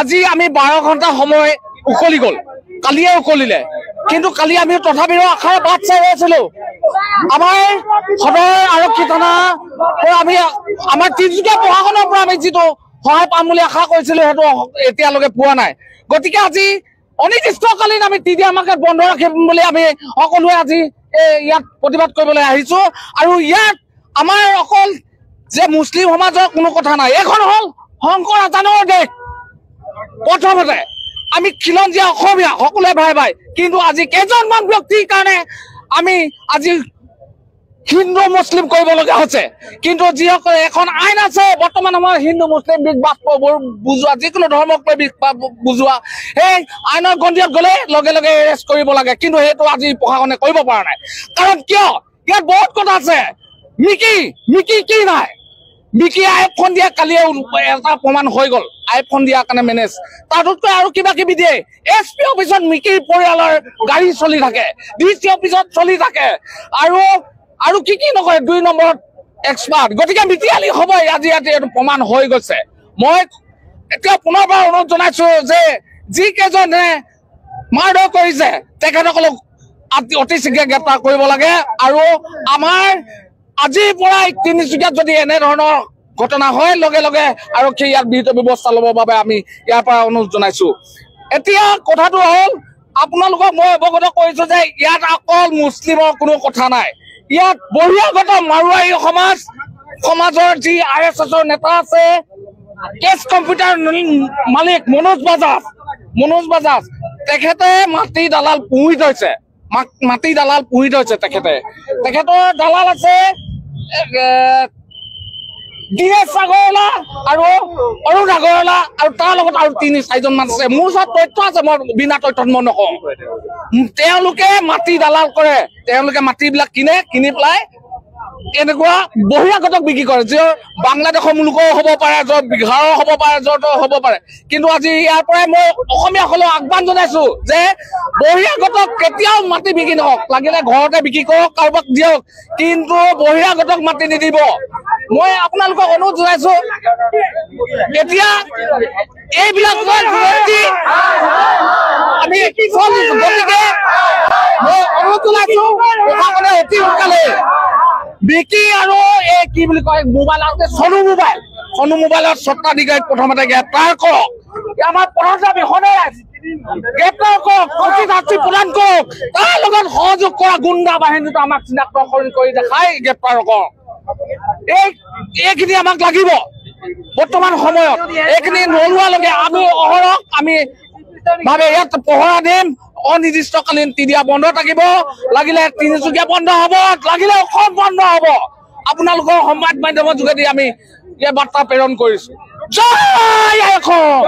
আজি আমি 12 ঘণ্টা সময় উকলি গ'ল, কালিয়ে উকলিলে, কিন্তু কালি আমি তথাপিও আশাৰে বাট চাই আছিলো। আমাৰ সদৰ আৰক্ষী থানা আমি আমাৰ তিনিচুকীয়া প্ৰশাসনৰ পৰা আমি যিটো সহায় পাম বুলি আশা কৰিছিলো সেইটো এতিয়ালৈকে পোৱা নাই। গতিকে আজি অনিৰ্দিষ্টকালীন আমি তিনিদিনীয়া মাৰ্কেট বন্ধ ৰাখিম বুলি আমি সকলোৱে আজি ইয়াত প্ৰতিবাদ কৰিবলৈ আহিছো। আৰু ইয়াত আমাৰ অকল যে মুছলিম সমাজৰ কোনো কথা নাই, এইখন হ'ল শংকৰ আজানৰ দেশ। প্ৰথমতে আমি খিলঞ্জীয়া অসমীয়া সকলোৱে ভাই ভাই, কিন্তু আজি কেইজনমান ব্যক্তিৰ কাৰণে আমি আজি হিন্দু মুছলিম কৰিবলগীয়া হৈছে। কিন্তু যিসকলে এখন আইন আছে বৰ্তমান আমাৰ হিন্দু মুছলিম বুজোৱা, যিকোনো ধৰ্মক বুজোৱা, সেই আইনৰ গণ্ডিত গ'লে লগে লগে এৰেষ্ট কৰিব লাগে, কিন্তু সেইটো আজি প্ৰশাসনে কৰিব পৰা নাই। কাৰণ কিয়? ইয়াত বহুত কথা আছে। মিকি কি নাই, মিকি আইফোন দিয়া কালিয়ে এটা প্ৰমাণ হৈ গ'ল, আইফোন দিয়াৰ কাৰণে মেনেজ। তাতোতকৈ আৰু কিবা কিবি দিয়ে। SP অফিচত মিকিৰ পৰিয়ালৰ গাড়ী চলি থাকে, DC অফিচত চলি থাকে, আৰু কি নকৰে 2 নম্বৰত এক্সপাৰ্ট। গতিকে মিটিয়ালি হ'ব আজি ইয়াতে এইটো প্ৰমাণ হৈ গৈছে। মই এতিয়া পুনৰবাৰ অনুৰোধ জনাইছো যে যিকেইজনে মাৰধৰ কৰিছে তেখেতসকলক অতি শীঘ্ৰে গ্ৰেপ্তাৰ কৰিব লাগে। আৰু আমাৰ আজিৰ পৰাই তিনিচুকীয়াত যদি এনেধৰণৰ ঘটনা হয় লগে লগে আৰক্ষী ইয়াত বিহিত ব্যৱস্থা ল'বৰ বাবে আমি ইয়াৰ পৰা অনুৰোধ জনাইছো। এতিয়া কথাটো হ'ল আপোনালোকক মই অৱগত কৰিছো যে ইয়াত অকল মুছলিমৰ কোনো কথা নাই। ইয়াত বহিৰাগত মাৰোৱাৰী সমাজৰ যি RSSৰ নেতা আছে, কেছ কম্পিউটাৰ মালিক মনোজ বাজাজ, তেখেতে মাটি দালাল পুহি থৈছে, তেখেতৰ দালাল আছে দিনেশ আগৰৱালা আৰু অৰুণ আগৰৱালা, আৰু তাৰ লগত আৰু 3-4জন মান আছে। মোৰ ওচৰত তথ্য আছে, মই বিনা তথ্যত মই নকওঁ। তেওঁলোকে মাটি দালাল কৰে, তেওঁলোকে মাটিবিলাক কিনি পেলাই এনেকুৱা বহিৰাগতক বিক্ৰী কৰে, যে বাংলাদেশৰ মুলুকৰ হ'ব পাৰে, য'ত বিহাৰৰ হ'ব পাৰে, য'ত হ'ব পাৰে। কিন্তু আজি ইয়াৰ পৰাই মই অসমীয়াসকলক আহ্বান জনাইছো যে বহিৰাগতক কেতিয়াও মাটি বিক্ৰী নকৰক, লাগিলে ঘৰতে বিক্ৰী কৰক, কাৰোবাক দিয়ক, কিন্তু বহিৰাগতক মাটি নিদিব। মই আপোনালোকক অনুৰোধ জনাইছো, এতিয়া এইবিলাক আমি গতিকে মই অনুৰোধ জনাইছো প্ৰশাসনে অতি সোনকালে বিকি আৰু এই কি বুলি কয় মোবাইল আৰু চনু মোবাইলত স্বত্বাধিকাৰীক প্ৰথমতে গ্ৰেপ্তাৰ কৰক। আমাৰ প্ৰধানমন্ত্ৰী সদায় গ্ৰেপ্তাৰ কৰক, শাস্তি প্ৰদান কৰক, তাৰ লগত সহযোগ কৰা গুণ্ডা বাহিনীটো আমাক চিনাক্তকৰণ কৰি দেখাই গ্ৰেপ্তাৰ কৰক। এইখিনি আমাক লাগিব বৰ্তমান সময়ত। এইখিনি নোলোৱালৈকে আমি অহৰহ ভাবে ইয়াত পহৰা দিম। অনিৰ্দিষ্টকালীন তিনিদিনীয়া বন্ধ থাকিব, লাগিলে তিনিচুকীয়া বন্ধ হ'ব, লাগিলে অসম বন্ধ হ'ব। আপোনালোকৰ সংবাদ মাধ্যমৰ যোগেদি আমি এই বাৰ্তা প্ৰেৰণ কৰিছো। জয় অসম।